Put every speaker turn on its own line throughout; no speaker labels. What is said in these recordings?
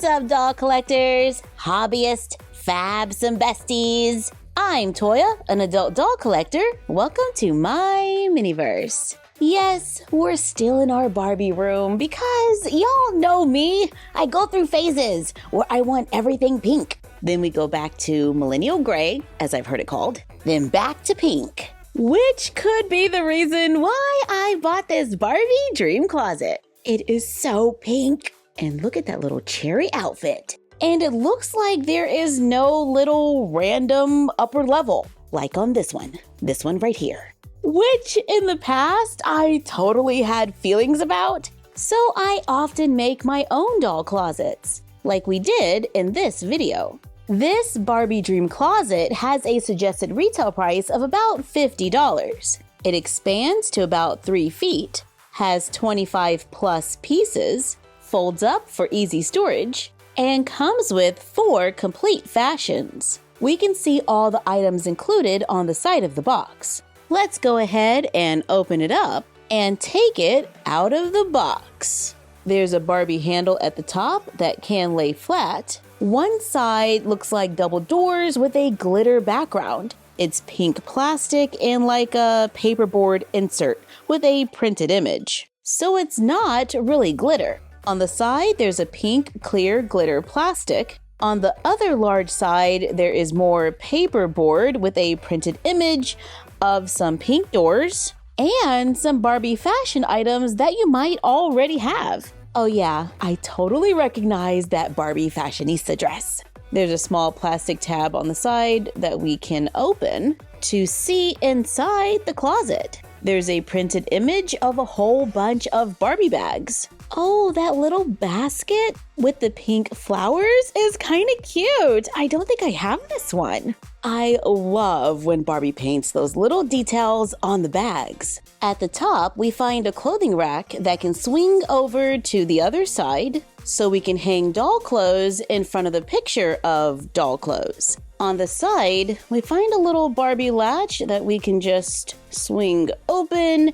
What's up, doll collectors, hobbyists, fabs, and besties? I'm Toya, an adult doll collector. Welcome to my miniverse. Yes, we're still in our Barbie room because y'all know me. I go through phases where I want everything pink. Then we go back to millennial gray, as I've heard it called. Then back to pink, which could be the reason why I bought this Barbie Dream Closet. It is so pink. And look at that little cherry outfit. And it looks like there is no little random upper level, like on this one right here. Which in the past, I totally had feelings about. So I often make my own doll closets, like we did in this video. This Barbie Dream Closet has a suggested retail price of about $50. It expands to about 3 feet, has 25 plus pieces, folds up for easy storage, and comes with 4 complete fashions. We can see all the items included on the side of the box. Let's go ahead and open it up and take it out of the box. There's a Barbie handle at the top that can lay flat. One side looks like double doors with a glitter background. It's pink plastic and like a paperboard insert with a printed image. So it's not really glitter. On the side, there's a pink clear glitter plastic. On the other large side, there is more paperboard with a printed image of some pink doors and some Barbie fashion items that you might already have. Oh yeah, I totally recognize that Barbie fashionista dress. There's a small plastic tab on the side that we can open to see inside the closet. There's a printed image of a whole bunch of Barbie bags. Oh, that little basket with the pink flowers is kind of cute. I don't think I have this one. I love when Barbie paints those little details on the bags. At the top, we find a clothing rack that can swing over to the other side so we can hang doll clothes in front of the picture of doll clothes. On the side, we find a little Barbie latch that we can just swing open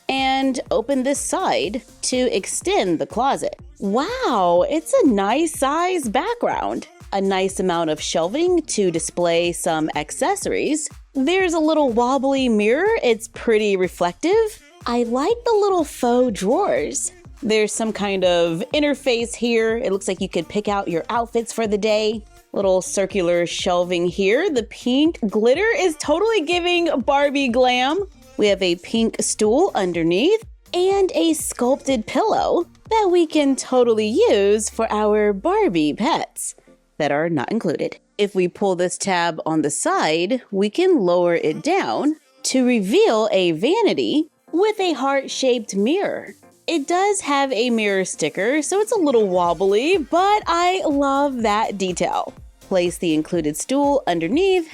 and open this side to extend the closet. Wow, it's a nice size background. A nice amount of shelving to display some accessories. There's a little wobbly mirror, it's pretty reflective. I like the little faux drawers. There's some kind of interface here. It looks like you could pick out your outfits for the day. Little circular shelving here. The pink glitter is totally giving Barbie Glam. We have a pink stool underneath and a sculpted pillow that we can totally use for our Barbie pets that are not included. If we pull this tab on the side, we can lower it down to reveal a vanity with a heart-shaped mirror. It does have a mirror sticker, so it's a little wobbly, but I love that detail. Place the included stool underneath,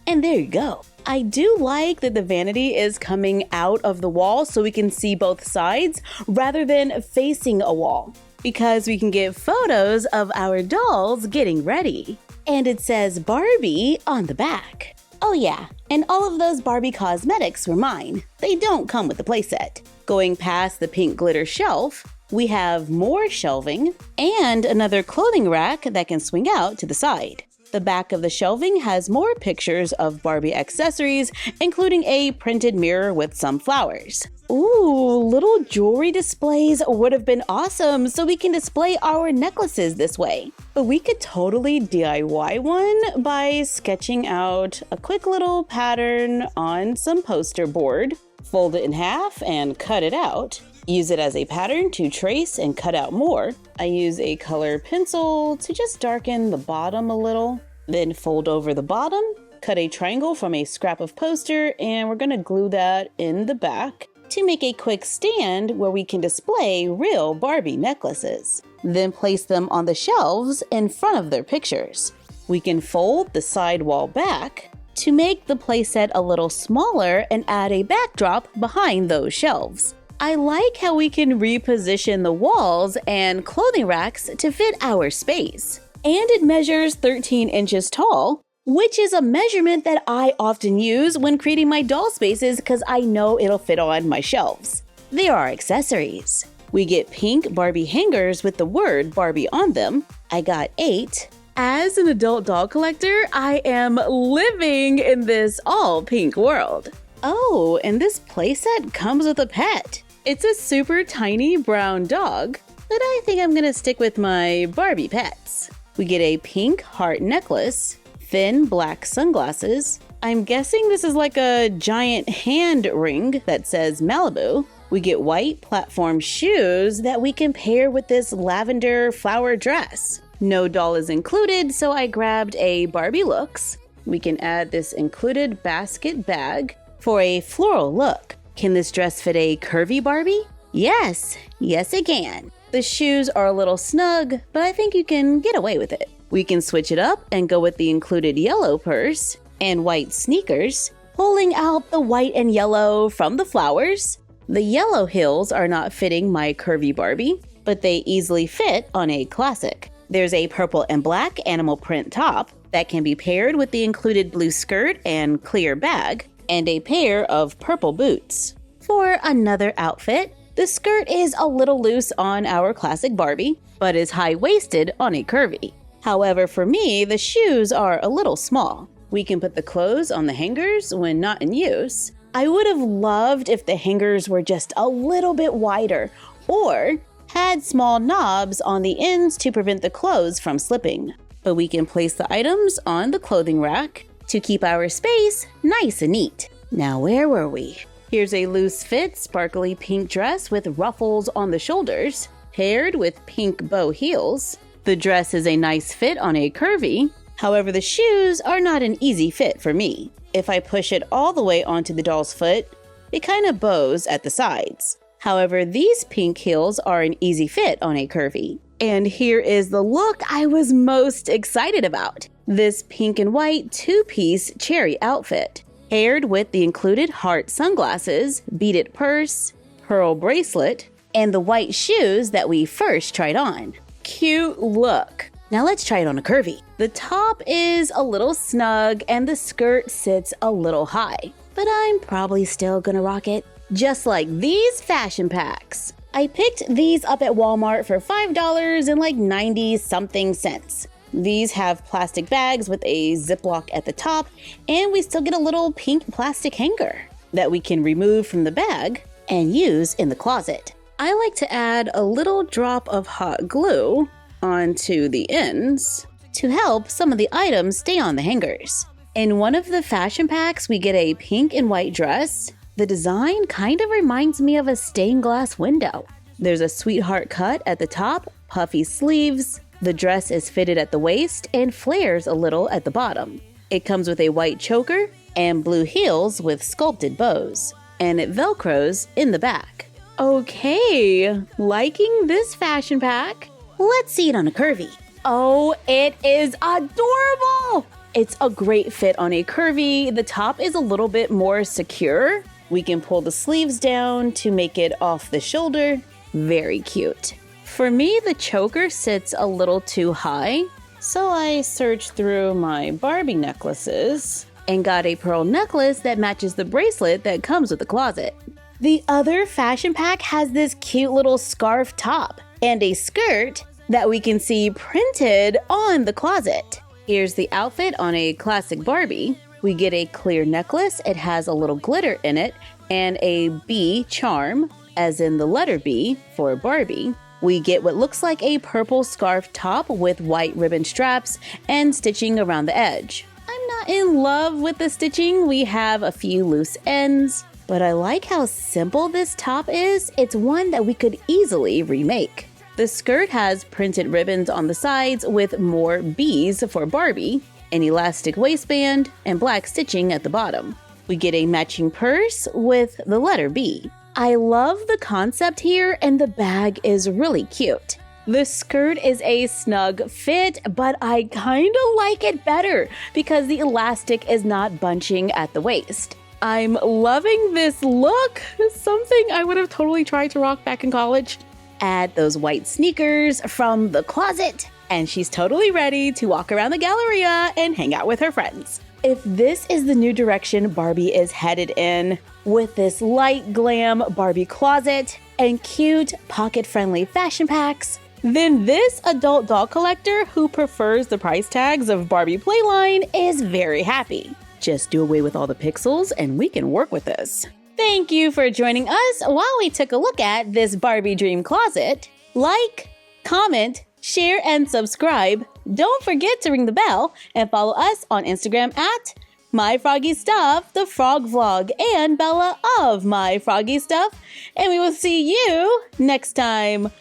and there you go. I do like that the vanity is coming out of the wall so we can see both sides rather than facing a wall, because we can get photos of our dolls getting ready. And it says Barbie on the back. Oh yeah, and all of those Barbie cosmetics were mine. They don't come with the playset. Going past the pink glitter shelf, we have more shelving and another clothing rack that can swing out to the side. The back of the shelving has more pictures of Barbie accessories, including a printed mirror with some flowers. Ooh, little jewelry displays would have been awesome, so we can display our necklaces this way. But we could totally DIY one by sketching out a quick little pattern on some poster board, fold it in half and cut it out. Use it as a pattern to trace and cut out more. I use a color pencil to just darken the bottom a little, then fold over the bottom, cut a triangle from a scrap of poster, and we're gonna glue that in the back to make a quick stand where we can display real Barbie necklaces. Then place them on the shelves in front of their pictures. We can fold the side wall back to make the playset a little smaller and add a backdrop behind those shelves. I like how we can reposition the walls and clothing racks to fit our space. And it measures 13 inches tall, which is a measurement that I often use when creating my doll spaces because I know it'll fit on my shelves. There are accessories. We get pink Barbie hangers with the word Barbie on them. I got 8. As an adult doll collector, I am living in this all pink world. Oh, and this playset comes with a pet. It's a super tiny brown dog, but I think I'm gonna stick with my Barbie pets. We get a pink heart necklace, thin black sunglasses. I'm guessing this is like a giant hand ring that says Malibu. We get white platform shoes that we can pair with this lavender flower dress. No doll is included, so I grabbed a Barbie Looks. We can add this included basket bag for a floral look. Can this dress fit a curvy Barbie? Yes it can. The shoes are a little snug, but I think you can get away with it. We can switch it up and go with the included yellow purse and white sneakers, pulling out the white and yellow from the flowers. The yellow heels are not fitting my curvy Barbie, but they easily fit on a classic. There's a purple and black animal print top that can be paired with the included blue skirt and clear bag, and a pair of purple boots. For another outfit, the skirt is a little loose on our classic Barbie, but is high-waisted on a curvy. However, for me, the shoes are a little small. We can put the clothes on the hangers when not in use. I would have loved if the hangers were just a little bit wider, or had small knobs on the ends to prevent the clothes from slipping. But we can place the items on the clothing rack to keep our space nice and neat. Now where were we? Here's a loose fit sparkly pink dress with ruffles on the shoulders, paired with pink bow heels. The dress is a nice fit on a curvy. However, the shoes are not an easy fit for me. If I push it all the way onto the doll's foot, it kind of bows at the sides. However, these pink heels are an easy fit on a curvy. And here is the look I was most excited about. This pink and white two-piece cherry outfit, paired with the included heart sunglasses, beaded purse, pearl bracelet, and the white shoes that we first tried on. Cute look. Now let's try it on a curvy. The top is a little snug and the skirt sits a little high, but I'm probably still gonna rock it. Just like these fashion packs. I picked these up at Walmart for $5 and like 90 something cents. These have plastic bags with a Ziploc at the top, and we still get a little pink plastic hanger that we can remove from the bag and use in the closet. I like to add a little drop of hot glue onto the ends to help some of the items stay on the hangers. In one of the fashion packs, we get a pink and white dress. The design kind of reminds me of a stained glass window. There's a sweetheart cut at the top, puffy sleeves. The dress is fitted at the waist and flares a little at the bottom. It comes with a white choker and blue heels with sculpted bows, and it velcros in the back. Okay, liking this fashion pack. Let's see it on a curvy. Oh, it is adorable! It's a great fit on a curvy. The top is a little bit more secure. We can pull the sleeves down to make it off the shoulder. Very cute. For me, the choker sits a little too high, so I searched through my Barbie necklaces and got a pearl necklace that matches the bracelet that comes with the closet. The other fashion pack has this cute little scarf top and a skirt that we can see printed on the closet. Here's the outfit on a classic Barbie. We get a clear necklace. It has a little glitter in it and a B charm, as in the letter B for Barbie. We get what looks like a purple scarf top with white ribbon straps and stitching around the edge. I'm not in love with the stitching. We have a few loose ends, but I like how simple this top is. It's one that we could easily remake. The skirt has printed ribbons on the sides with more B's for Barbie, an elastic waistband, and black stitching at the bottom. We get a matching purse with the letter B. I love the concept here, and the bag is really cute. The skirt is a snug fit, but I kinda like it better because the elastic is not bunching at the waist. I'm loving this look, something I would have totally tried to rock back in college. Add those white sneakers from the closet, and she's totally ready to walk around the Galleria and hang out with her friends. If this is the new direction Barbie is headed in, with this light glam Barbie closet, and cute pocket-friendly fashion packs, then this adult doll collector who prefers the price tags of Barbie Playline is very happy. Just do away with all the pixels and we can work with this. Thank you for joining us while we took a look at this Barbie Dream Closet. Like, comment, share, and subscribe. Don't forget to ring the bell and follow us on Instagram at MyFroggyStuff, the Frog Vlog, and Bella of MyFroggyStuff. And we will see you next time.